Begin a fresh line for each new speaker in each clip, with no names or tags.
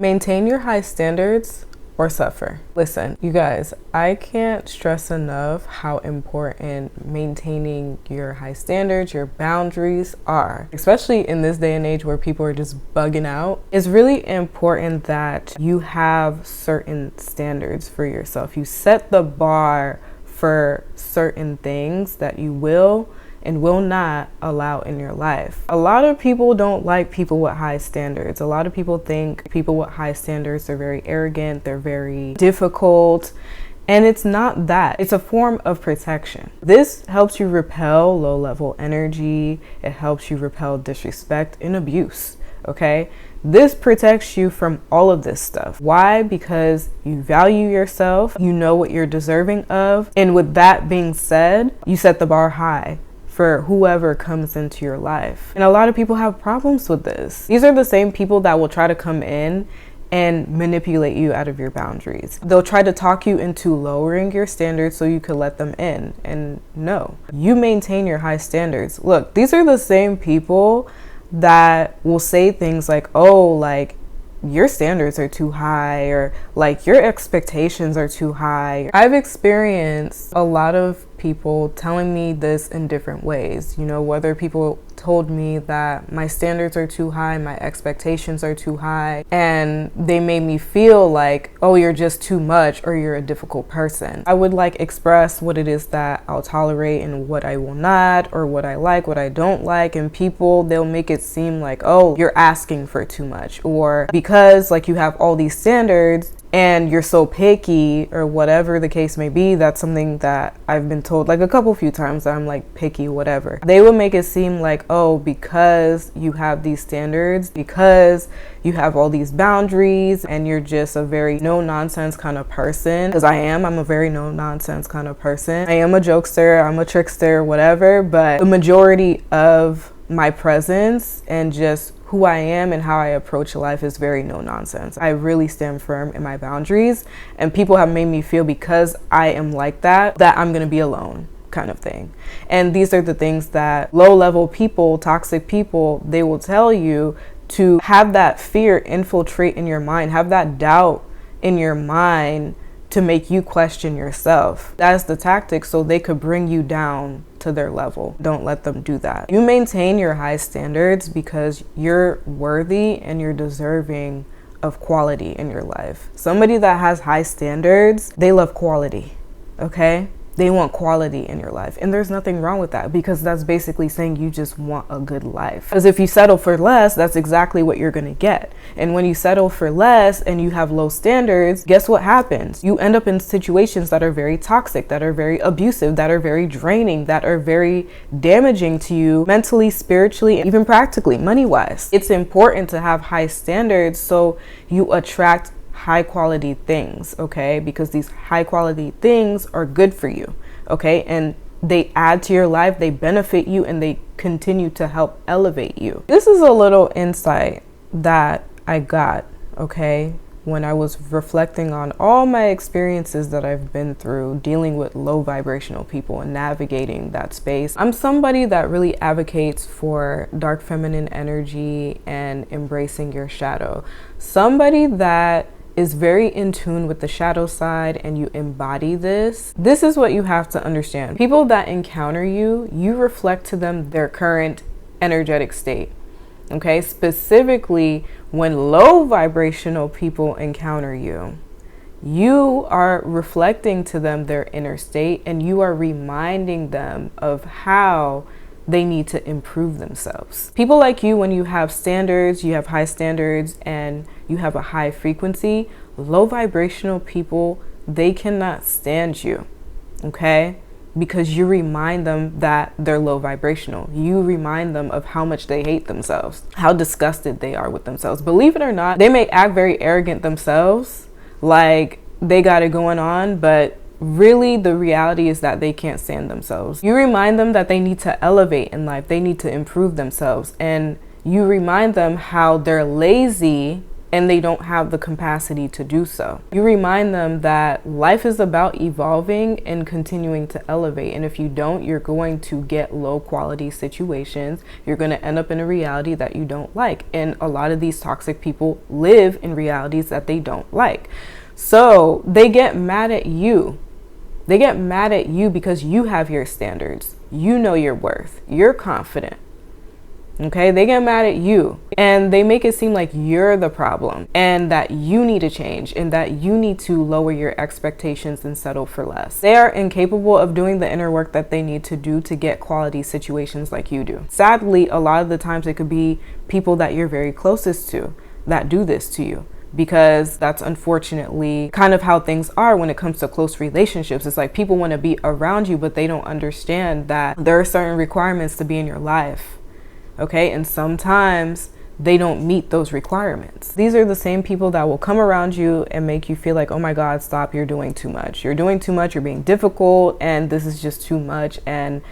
Maintain your high standards or suffer. Listen, you guys, I can't stress enough how important maintaining your high standards, your boundaries are, especially in this day and age where people are just bugging out. It's really important that you have certain standards for yourself. You set the bar for certain things that you will and will not allow in your life. A lot of people don't like people with high standards. A lot of people think people with high standards are very arrogant, they're very difficult, and it's not that. It's a form of protection. This helps you repel low-level energy. It helps you repel disrespect and abuse, okay? This protects you from all of this stuff. Why? Because you value yourself, you know what you're deserving of, and with that being said, you set the bar high for whoever comes into your life. And a lot of people have problems with this. These are the same people that will try to come in and manipulate you out of your boundaries. They'll try to talk you into lowering your standards so you could let them in. And no, you maintain your high standards. Look, these are the same people that will say things like, oh, like, your standards are too high, or like your expectations are too high. I've experienced a lot of people telling me this in different ways, you know, whether people told me that my standards are too high, my expectations are too high, and they made me feel like, oh, you're just too much or you're a difficult person. I would like express what it is that I'll tolerate and what I will not, or what I like, what I don't like, and people, they'll make it seem like, oh, you're asking for too much, or because like you have all these standards and you're so picky, or whatever the case may be. That's something that I've been told like a few times, that I'm like picky, whatever. They will make it seem like, oh, because you have these standards, because you have all these boundaries, and you're just a very no-nonsense kind of person. Because I'm a very no-nonsense kind of person. I am a jokester, I'm a trickster, whatever, but the majority of my presence and just who I am and how I approach life is very no nonsense. I really stand firm in my boundaries, and people have made me feel, because I am like that I'm gonna be alone, kind of thing. And these are the things that low-level people, toxic people, they will tell you, to have that fear infiltrate in your mind, have that doubt in your mind, to make you question yourself. That's the tactic, so they could bring you down to their level. Don't let them do that. You maintain your high standards because you're worthy and you're deserving of quality in your life. Somebody that has high standards, they love quality, okay? They want quality in your life, and there's nothing wrong with that, because that's basically saying you just want a good life. Because if you settle for less, that's exactly what you're gonna get. And when you settle for less and you have low standards, guess what happens? You end up in situations that are very toxic, that are very abusive, that are very draining, that are very damaging to you mentally, spiritually, and even practically, money-wise. It's important to have high standards so you attract high quality things, okay? Because these high quality things are good for you, okay? And they add to your life, they benefit you, and they continue to help elevate you. This is a little insight that I got, okay, when I was reflecting on all my experiences that I've been through dealing with low vibrational people and navigating that space. I'm somebody that really advocates for dark feminine energy and embracing your shadow. Somebody that is very in tune with the shadow side, and you embody this. This is what you have to understand. People that encounter you, you reflect to them their current energetic state. Okay, specifically when low vibrational people encounter you, you are reflecting to them their inner state, and you are reminding them of how they need to improve themselves. People like you, when you have standards, you have high standards, and you have a high frequency, low vibrational people, they cannot stand you, okay? Because you remind them that they're low vibrational. You remind them of how much they hate themselves, how disgusted they are with themselves. Believe it or not, they may act very arrogant themselves, like they got it going on, but really the reality is that they can't stand themselves. You remind them that they need to elevate in life, they need to improve themselves, and you remind them how they're lazy and they don't have the capacity to do so. You remind them that life is about evolving and continuing to elevate. And if you don't, you're going to get low quality situations. You're going to end up in a reality that you don't like. And a lot of these toxic people live in realities that they don't like. So they get mad at you. They get mad at you because you have your standards. You know your worth. You're confident. Okay, they get mad at you and they make it seem like you're the problem and that you need to change and that you need to lower your expectations and settle for less. They are incapable of doing the inner work that they need to do to get quality situations like you do. Sadly, a lot of the times it could be people that you're very closest to that do this to you, because that's unfortunately kind of how things are when it comes to close relationships. It's like people want to be around you, but they don't understand that there are certain requirements to be in your life. Okay, and sometimes they don't meet those requirements. These are the same people that will come around you and make you feel like, oh my God, stop, you're doing too much. You're doing too much, you're being difficult, and this is just too much, and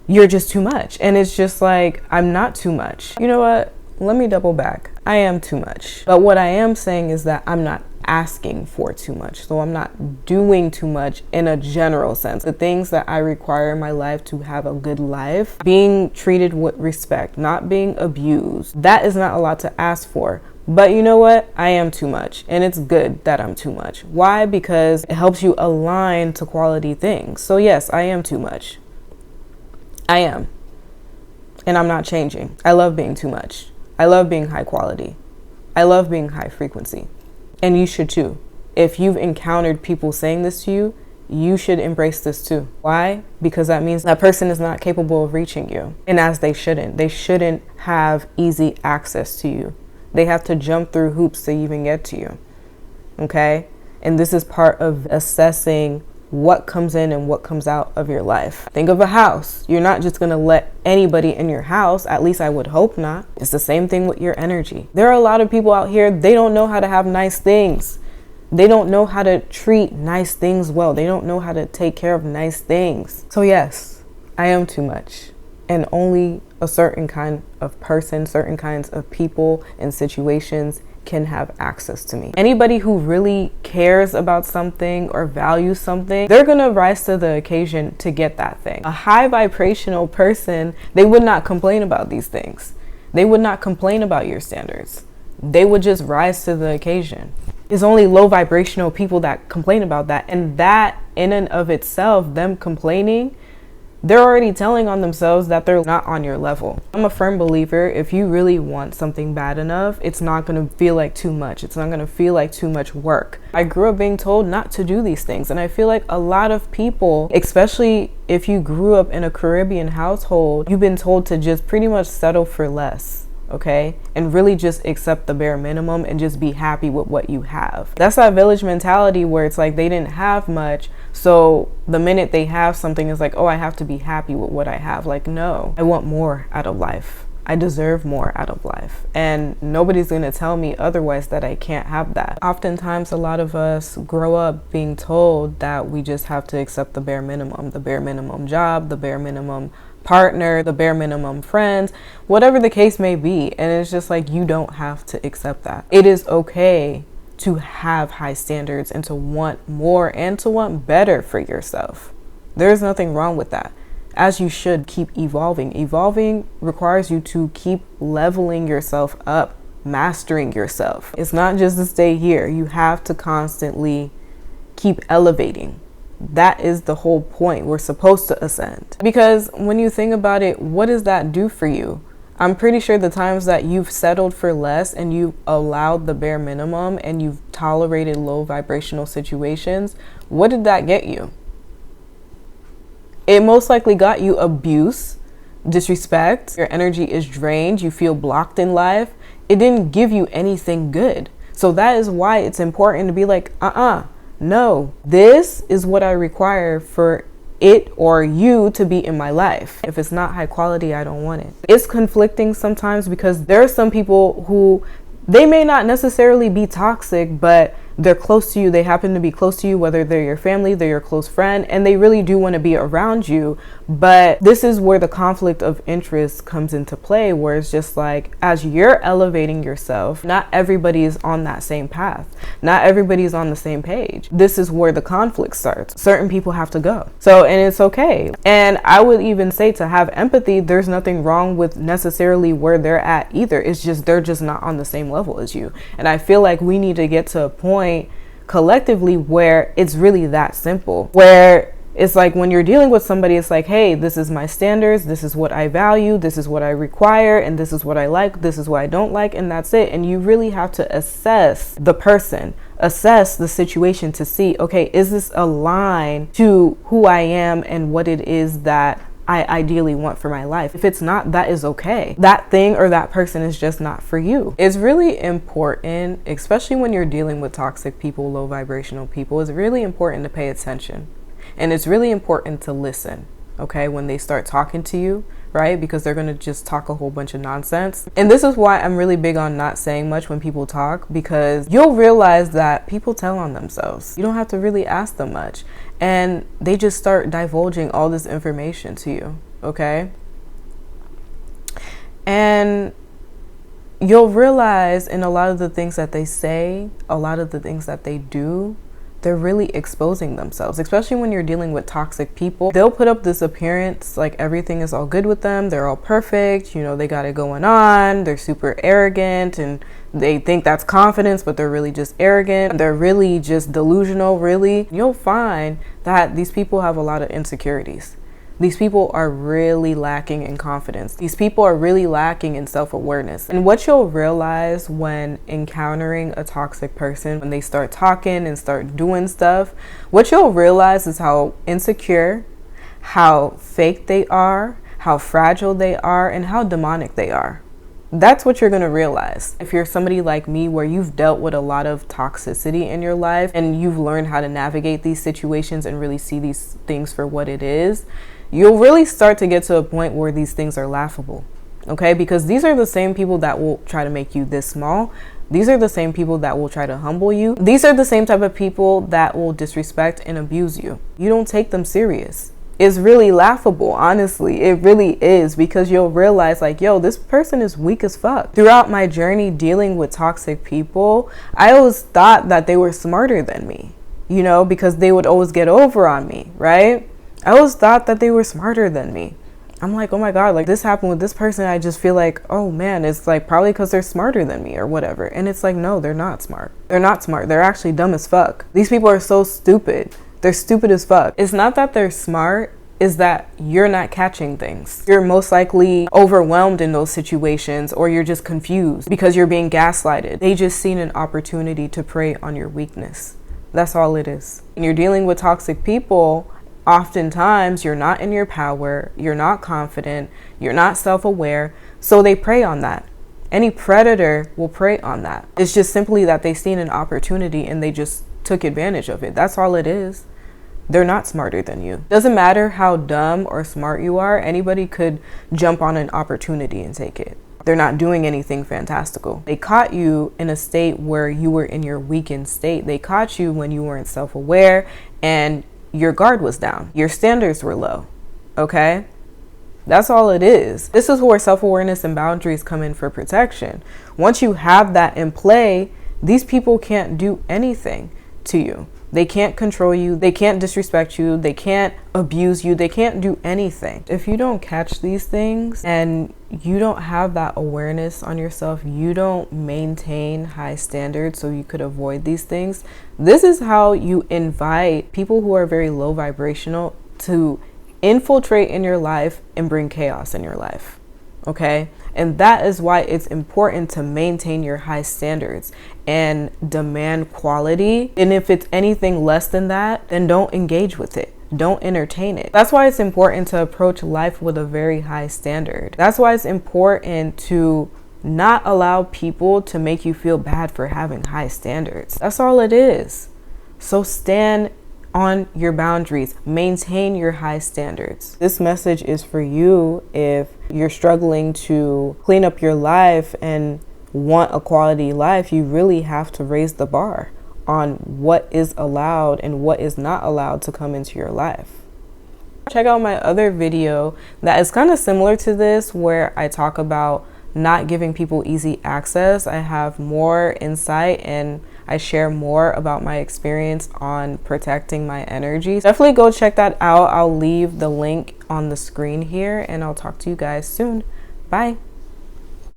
you're just too much. And it's just like, I'm not too much. You know what? Let me double back. I am too much. But what I am saying is that I'm not asking for too much. So I'm not doing too much in a general sense. The things that I require in my life to have a good life, being treated with respect, not being abused, that is not a lot to ask for. But you know what? I am too much. And it's good that I'm too much. Why? Because it helps you align to quality things. So yes, I am too much. I am. And I'm not changing. I love being too much. I love being high quality. I love being high frequency. And you should too. If you've encountered people saying this to you, you should embrace this too. Why? Because that means that person is not capable of reaching you. And as they shouldn't. They shouldn't have easy access to you. They have to jump through hoops to even get to you. Okay? And this is part of assessing what comes in and what comes out of your life. Think of a house. You're not just going to let anybody in your house. At least I would hope not. It's the same thing with your energy. There are a lot of people out here, they don't know how to have nice things. They don't know how to treat nice things well. They don't know how to take care of nice things. So yes, I am too much. And only a certain kind of person, certain kinds of people and situations can have access to me. Anybody who really cares about something or values something, they're gonna rise to the occasion to get that thing. A high vibrational person, they would not complain about these things. They would not complain about your standards. They would just rise to the occasion. It's only low vibrational people that complain about that. And that in and of itself, them complaining, they're already telling on themselves that they're not on your level. I'm a firm believer, if you really want something bad enough, it's not going to feel like too much. It's not going to feel like too much work. I grew up being told not to do these things. And I feel like a lot of people, especially if you grew up in a Caribbean household, you've been told to just pretty much settle for less. Okay, and really just accept the bare minimum and just be happy with what you have. That's that village mentality where it's like they didn't have much, so the minute they have something, it's like, oh, I have to be happy with what I have. Like, no, I want more out of life. I deserve more out of life, and nobody's gonna tell me otherwise that I can't have that. Oftentimes, a lot of us grow up being told that we just have to accept the bare minimum job, the bare minimum partner, the bare minimum friends, whatever the case may be. And it's just like, you don't have to accept that. It is okay to have high standards and to want more and to want better for yourself. There's nothing wrong with that. As you should keep evolving. Evolving requires you to keep leveling yourself up, mastering yourself. It's not just to stay here. You have to constantly keep elevating. That is the whole point. We're supposed to ascend. Because when you think about it, what does that do for you? I'm pretty sure the times that you've settled for less and you've allowed the bare minimum and you've tolerated low vibrational situations, what did that get you? It most likely got you abuse, disrespect, your energy is drained, you feel blocked in life. It didn't give you anything good. So that is why it's important to be like, no, this is what I require for it or you to be in my life. If it's not high quality, I don't want it. It's conflicting sometimes because there are some people who, they may not necessarily be toxic, but they're close to you, they happen to be close to you, whether they're your family, they're your close friend, and they really do want to be around you. But this is where the conflict of interest comes into play, where it's just like, as you're elevating yourself, not everybody is on that same path. Not everybody's on the same page. This is where the conflict starts. Certain people have to go. So, and it's okay. And I would even say, to have empathy, there's nothing wrong with necessarily where they're at either. It's just, they're just not on the same level as you. And I feel like we need to get to a point collectively where it's really that simple, where it's like, when you're dealing with somebody, it's like, hey, this is my standards, this is what I value, this is what I require, and this is what I like, this is what I don't like, and that's it. And you really have to assess the person, assess the situation to see, okay, is this aligned to who I am and what it is that I ideally want for my life? If it's not, that is okay. That thing or that person is just not for you. It's really important, especially when you're dealing with toxic people, low vibrational people, it's really important to pay attention. And it's really important to listen, okay, when they start talking to you, right? Because they're going to just talk a whole bunch of nonsense. And this is why I'm really big on not saying much when people talk, because you'll realize that people tell on themselves. You don't have to really ask them much. And they just start divulging all this information to you, okay? And you'll realize in a lot of the things that they say, a lot of the things that they do, they're really exposing themselves, especially when you're dealing with toxic people. They'll put up this appearance like everything is all good with them. They're all perfect. You know, they got it going on. They're super arrogant and they think that's confidence, but they're really just arrogant. They're really just delusional, really. You'll find that these people have a lot of insecurities. These people are really lacking in confidence. These people are really lacking in self-awareness. And what you'll realize when encountering a toxic person, when they start talking and start doing stuff, what you'll realize is how insecure, how fake they are, how fragile they are, and how demonic they are. That's what you're going to realize. If you're somebody like me where you've dealt with a lot of toxicity in your life and you've learned how to navigate these situations and really see these things for what it is, you'll really start to get to a point where these things are laughable, okay? Because these are the same people that will try to make you this small. These are the same people that will try to humble you. These are the same type of people that will disrespect and abuse you. You don't take them serious. It's really laughable, honestly. It really is, because you'll realize like, yo, this person is weak as fuck. Throughout my journey dealing with toxic people, I always thought that they were smarter than me, you know, because they would always get over on me, right? I always thought that they were smarter than me. I'm like, oh my God, like this happened with this person. I just feel like, oh man, it's like probably because they're smarter than me or whatever. And it's like, no, they're not smart. They're not smart. They're actually dumb as fuck. These people are so stupid. They're stupid as fuck. It's not that they're smart, is that you're not catching things. You're most likely overwhelmed in those situations, or you're just confused because you're being gaslighted. They just seen an opportunity to prey on your weakness. That's all it is. And you're dealing with toxic people, oftentimes you're not in your power, you're not confident, you're not self-aware, so they prey on that. Any predator will prey on that. It's just simply that they seen an opportunity and they just took advantage of it. That's all it is. They're not smarter than you. Doesn't matter how dumb or smart you are, anybody could jump on an opportunity and take it. They're not doing anything fantastical. They caught you in a state where you were in your weakened state. They caught you when you weren't self-aware and your guard was down. Your standards were low, okay? That's all it is. This is where self-awareness and boundaries come in for protection. Once you have that in play, these people can't do anything to you. They can't control you. They can't disrespect you. They can't abuse you. They can't do anything. If you don't catch these things and you don't have that awareness on yourself, you don't maintain high standards so you could avoid these things. This is how you invite people who are very low vibrational to infiltrate in your life and bring chaos in your life. Okay? And that is why it's important to maintain your high standards and demand quality. And if it's anything less than that, then don't engage with it. Don't entertain it. That's why it's important to approach life with a very high standard. That's why it's important to not allow people to make you feel bad for having high standards. That's all it is. So stand on your boundaries, maintain your high standards. This message is for you if you're struggling to clean up your life and want a quality life. You really have to raise the bar on what is allowed and what is not allowed to come into your life. Check out my other video that is kind of similar to this, where I talk about not giving people easy access. I have more insight and I share more about my experience on protecting my energy. Definitely go check that out. I'll leave the link on the screen here, and I'll talk to you guys soon. Bye.